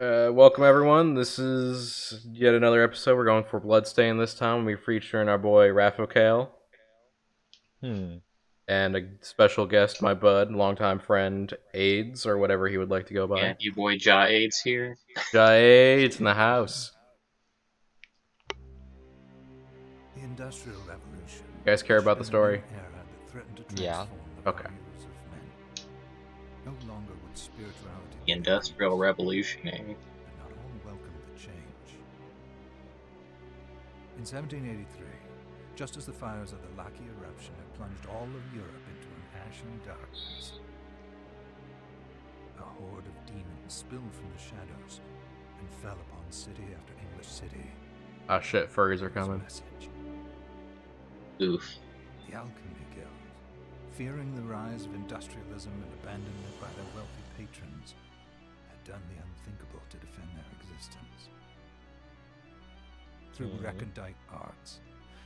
Welcome everyone. This is yet another episode. We're going for Bloodstained this time. We're featuring our boy Raphael Hmm. and a special guest, my bud, longtime friend AIDS or whatever he would like to go Yeah, by. your boy Ja Aids here. Jai AIDS in the house. The Industrial Revolution. You guys care about the story? Era that threatened to Yeah. transform the Okay. values of men. No longer would spirituality The Industrial Revolution, eh? and not all welcomed the change. In 1783, just as the fires of the Laki eruption had plunged all of Europe into an ashen darkness, a horde of demons spilled from the shadows and fell upon city after English city. Ah shit, furries are This coming. message. Oof. The Alchemy Guild, fearing the rise of industrialism and abandonment by their wealthy patrons, had done the unthinkable to defend their existence. Through recondite arts,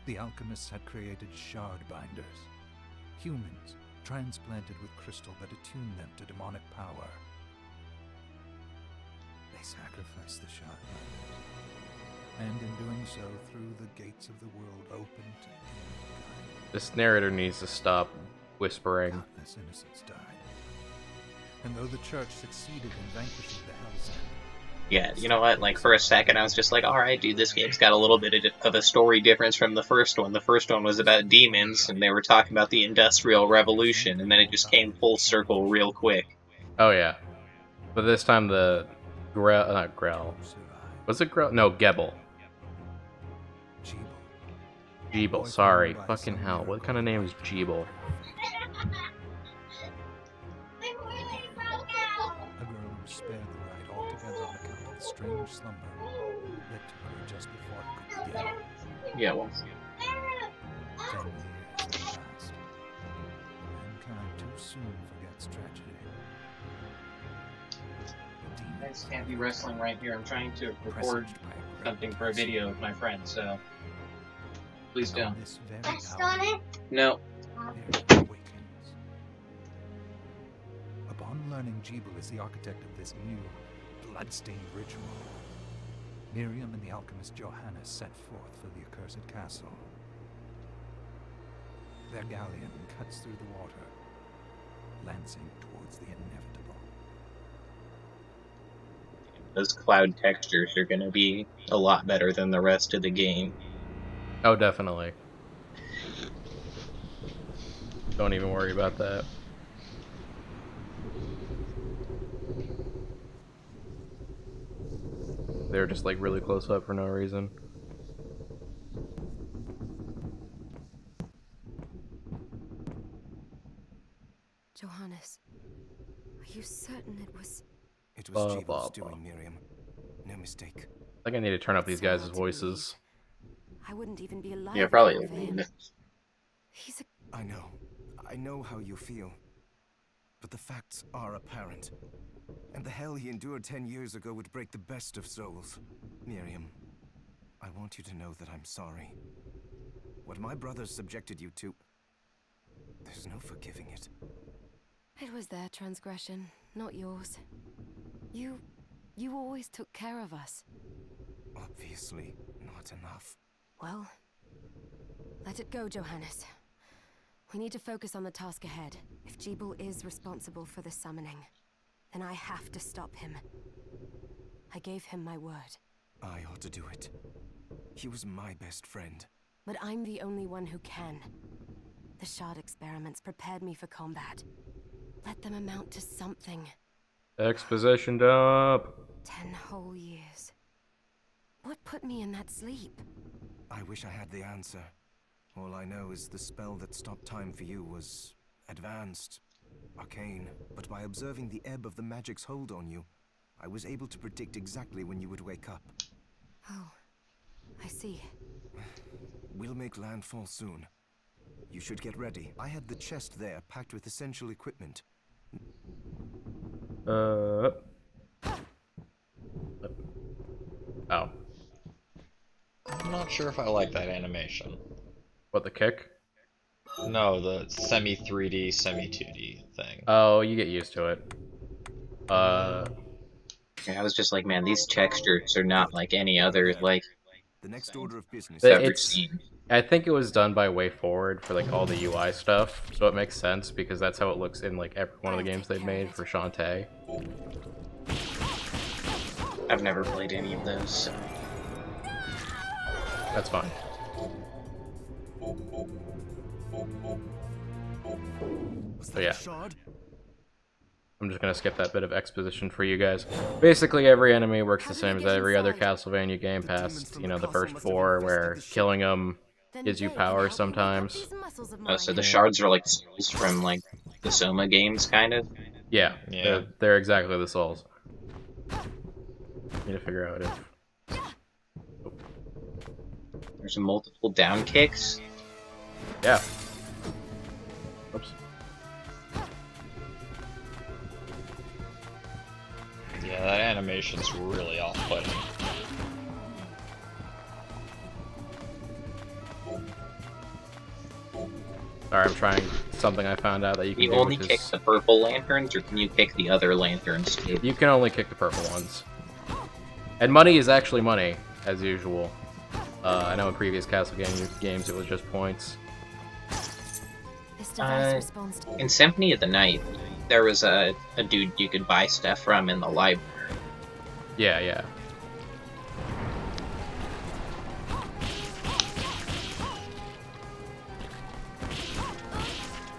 the alchemists had created shard binders, humans transplanted with crystal that attuned them to demonic power. They sacrificed the shard binders, and in doing so threw the gates of the world open to mankind. This narrator needs to stop whispering. Countless innocents died. And though the church succeeded in vanquishing the Hell's End, Yeah, you know what? Like, for a second, I was just like, alright, dude, this game's got a little bit of a story difference from the first one. The first one was about demons, and they were talking about the Industrial Revolution, and then it just came full circle real quick. Oh yeah. But this time the not Grell. survived. Was it Grell? No, Gebel. Jeeble, Jeeble, sorry. Fucking hell. What kind of name is Jeeble? a girl who spared the ride altogether on account of the strange slumber that took her just before it could begin. Yeah, well, 10 years had passed. Mankind too soon forgets tragedy. The you guys demons, can't be wrestling right here. I'm trying to record presaged by a great something for a video with my friend, so please and on don't. this very hour, No. there awakens. Upon learning Jeeble is the architect of this new, bloodstained ritual, Miriam and the alchemist Johannes set forth for the accursed castle. Their galleon cuts through the water, lancing towards the inevitable. Those cloud textures are gonna be a lot better than the rest of the game. Oh, definitely. Don't even worry about that. They're just like really close up for no reason. Johannes, are you certain it was... It Blah, was blah, Jeeble's blah. doing, Miriam. No mistake. I think I need to turn up these So guys' hard to voices. believe. I wouldn't even be alive. Yeah, if probably. it weren't for him. He's a... I know. I know how you feel. But the facts are apparent. And the hell he endured 10 years ago would break the best of souls. Miriam, I want you to know that I'm sorry. What my brothers subjected you to... There's no forgiving it. It was their transgression, not yours. You always took care of us. Obviously, not enough. Well, let it go, Johannes. We need to focus on the task ahead. If Jeeble is responsible for the summoning, then I have to stop him. I gave him my word. I ought to do it. He was my best friend. But I'm the only one who can. The shard experiments prepared me for combat. Let them amount to something. Exposition dump. 10 whole years. What put me in that sleep? I wish I had the answer. All I know is the spell that stopped time for you was advanced, arcane. But by observing the ebb of the magic's hold on you, I was able to predict exactly when you would wake up. Oh, I see. We'll make landfall soon. You should get ready. I had the chest there packed with essential equipment. Oh. I'm not sure if I like that animation. What, the kick? No, the semi 3D, semi 2D thing. Oh, you get used to it. Yeah, I was just like, man, these textures are not like any other like The next order of business. I've ever It's seen. I think it was done by Way Forward for like all the UI stuff, so it makes sense because that's how it looks in like every one of the games they've made for Shantae. I've never played any of those. So. That's fine. Was So that yeah. a shard? I'm just gonna skip that bit of exposition for you guys. Basically, every enemy works the same as every other Castlevania game past, you know, the first 4, where killing them gives you power sometimes. Oh, so the shards are like souls from like the Soma games, kind of. Yeah, Yeah. they're exactly the souls. Need to figure out if... There's multiple down kicks. Yeah. Oops. Yeah, that animation's really off-putting. Sorry, I'm trying something I found out that you can You do, only which kick is... the purple lanterns, or can you kick the other lanterns too? You can only kick the purple ones. And money is actually money, as usual. I know in previous Castlevania games it was just points. This device responds to In Symphony of the Night, there was a dude you could buy stuff from in the library. Yeah, yeah.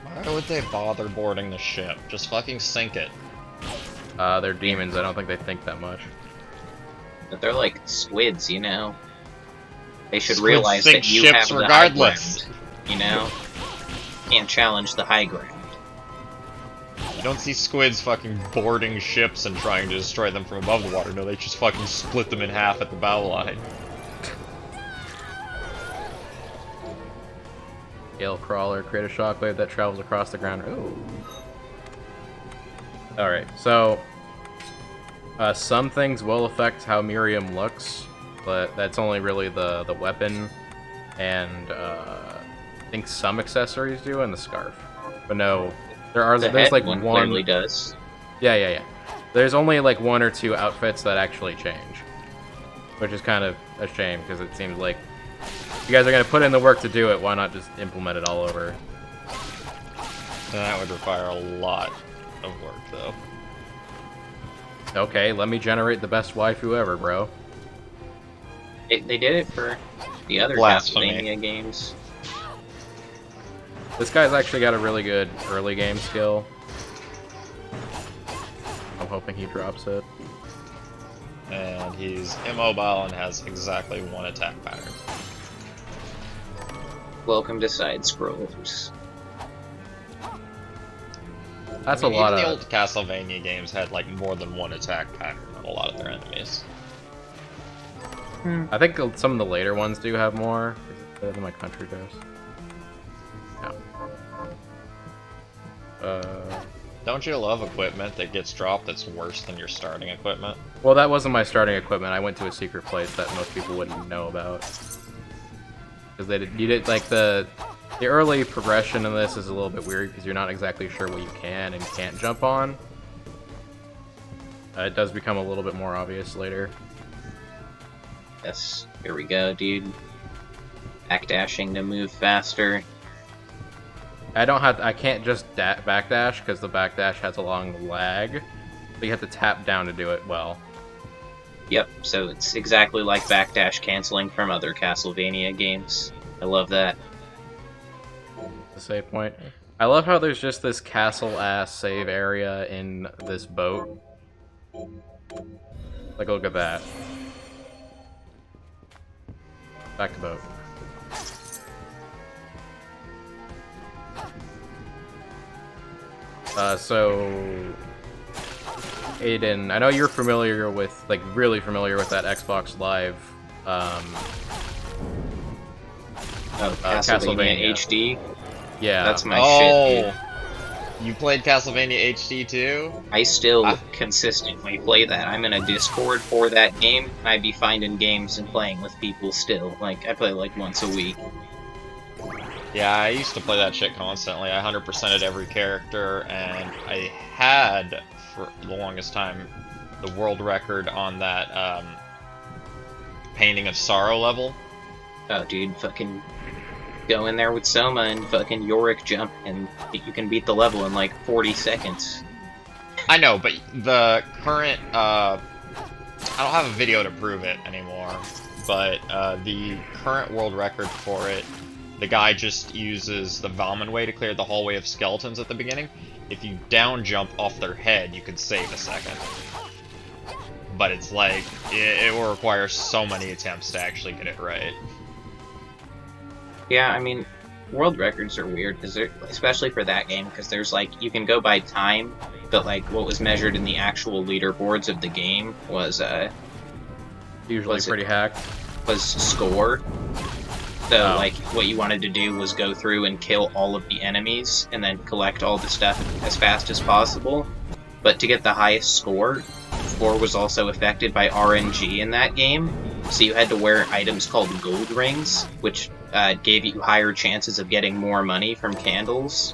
Why would they bother boarding the ship? Just fucking sink it. They're demons, I don't think they think that much. But they're like squids, you know? They should Squids realize sink that you have ships the regardless. high ground, you know? Can't challenge the high ground. You don't see squids fucking boarding ships and trying to destroy them from above the water. No, they just fucking split them in half at the bow line. Gale Crawler, create a shockwave that travels across the ground. Ooh. Alright, so... some things will affect how Miriam looks, but that's only really the weapon, and I think some accessories do, and the scarf. But no, there's head like one one... clearly does. Yeah. There's only like 1 or 2 outfits that actually change. Which is kind of a shame, because it seems like if you guys are going to put in the work to do it, why not just implement it all over? And that would require a lot of work, though. Okay, let me generate the best waifu ever, bro. They did it for the other Blasphemy. Castlevania games. This guy's actually got a really good early game skill. I'm hoping he drops it. And he's immobile and has exactly 1 attack pattern. Welcome to side scrollers. That's I mean, a lot even the of... old Castlevania games had like more than 1 attack pattern on a lot of their enemies. I think some of the later ones do have more. Better than my country does. Yeah. Don't you love equipment that gets dropped that's worse than your starting equipment? Well, that wasn't my starting equipment. I went to a secret place that most people wouldn't know about. Because you did like the early progression in this is a little bit weird because you're not exactly sure what you can and can't jump on. It does become a little bit more obvious later. Yes, here we go, dude. Backdashing to move faster. I can't just backdash because the backdash has a long lag. So you have to tap down to do it well. Yep, so it's exactly like backdash canceling from other Castlevania games. I love that. The save point. I love how there's just this castle-ass save area in this boat. Like, look at that. Back to boat. So... Aiden, I know you're familiar with, like, really familiar with that Xbox Live, Castlevania HD? Yeah. That's my shit, dude. You played Castlevania HD too? I still consistently play that. I'm in a Discord for that game. I'd be finding games and playing with people still. Like, I play like once a week. Yeah, I used to play that shit constantly. I 100%ed every character, and I had, for the longest time, the world record on that Painting of Sorrow level. Oh, dude, fucking go in there with Soma and fucking Yorick jump, and you can beat the level in like 40 seconds. I know, but the current, I don't have a video to prove it anymore, but the current world record for it, the guy just uses the Valman way to clear the hallway of skeletons at the beginning. If you down jump off their head, you could save a second. But it's like, it will require so many attempts to actually get it right. Yeah, I mean, world records are weird, especially for that game, because there's like, you can go by time, but like, what was measured in the actual leaderboards of the game was, Usually pretty hacked. was score. So, like, what you wanted to do was go through and kill all of the enemies, and then collect all the stuff as fast as possible. But to get the highest score was also affected by RNG in that game. So you had to wear items called gold rings, which gave you higher chances of getting more money from candles.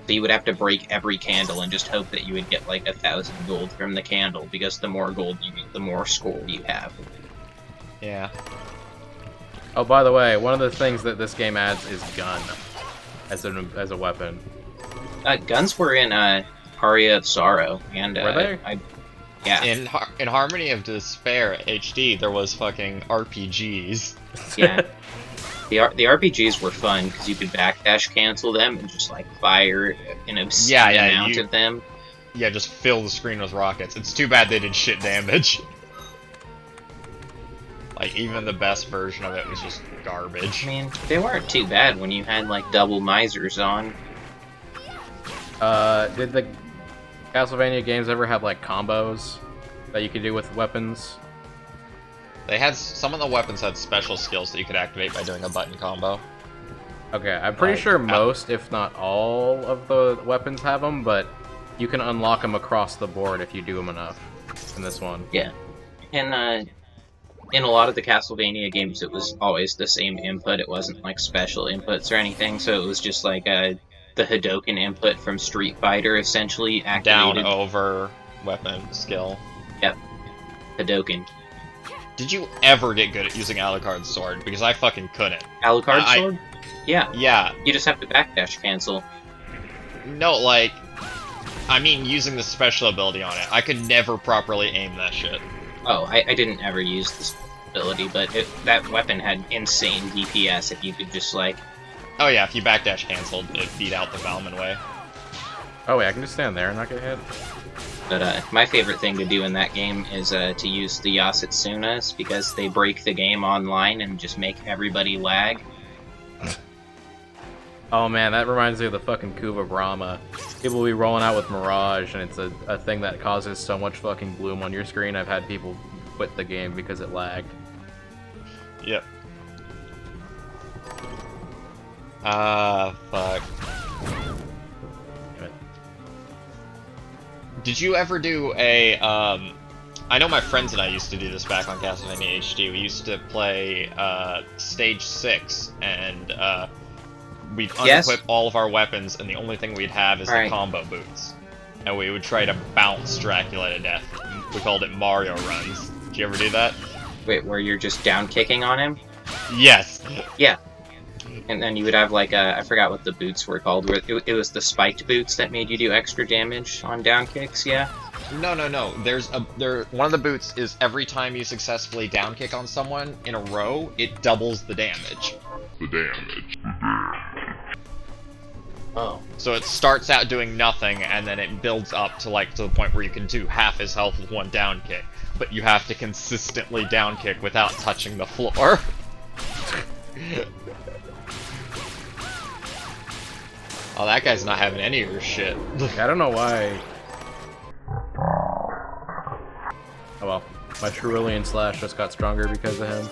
So you would have to break every candle and just hope that you would get like 1,000 gold from the candle, because the more gold you get, the more score you have. Yeah. Oh, by the way, one of the things that this game adds is gun as a weapon. Guns were in Aria of Sorrow, and Were they? yeah. In Harmony of Despair HD, there was fucking RPGs. Yeah. The RPGs were fun because you could backdash cancel them and just like fire an obscene amount of them. Yeah, just fill the screen with rockets. It's too bad they did shit damage. Like, even the best version of it was just garbage. I mean, they weren't too bad when you had like double misers on. Did the Castlevania games ever have like combos that you could do with weapons? They had some of the weapons had special skills that you could activate by doing a button combo. Okay, I'm pretty sure most, if not all, of the weapons have them, but you can unlock them across the board if you do them enough in this one. Yeah. And in a lot of the Castlevania games, it was always the same input. It wasn't like special inputs or anything, so it was just like the Hadoken input from Street Fighter essentially activated. Down over weapon skill. Yep. Hadoken. Did you ever get good at using Alucard's sword? Because I fucking couldn't. Alucard's sword? Yeah. Yeah. You just have to backdash cancel. No, like, I mean using the special ability on it. I could never properly aim that shit. Oh, I didn't ever use this ability, but that weapon had insane DPS if you could just, like... Oh yeah, if you backdash canceled, it beat out the Valman way. Oh wait, I can just stand there and not get hit? But my favorite thing to do in that game is to use the Yasutsunas, because they break the game online and just make everybody lag. Oh man, that reminds me of the fucking Kuva Brahma. People will be rolling out with Mirage, and it's a thing that causes so much fucking bloom on your screen. I've had people quit the game because it lagged. Yep. Fuck. Damn it. Did you ever do a, I know my friends and I used to do this back on Castlevania HD. We used to play, Stage 6, and, we'd unequip all of our weapons, and the only thing we'd have is the combo boots. And we would try to bounce Dracula to death. We called it Mario runs. Did you ever do that? Wait, where you're just down kicking on him? Yes! Yeah. And then you would have, like, I forgot what the boots were called. It was the spiked boots that made you do extra damage on down kicks, yeah? No. One of the boots is every time you successfully down kick on someone in a row, it doubles the damage. Oh. So it starts out doing nothing, and then it builds up to the point where you can do half his health with one down kick. But you have to consistently down kick without touching the floor. Oh, that guy's not having any of your shit. I don't know why. Oh well, my Cerulean Slash just got stronger because of him.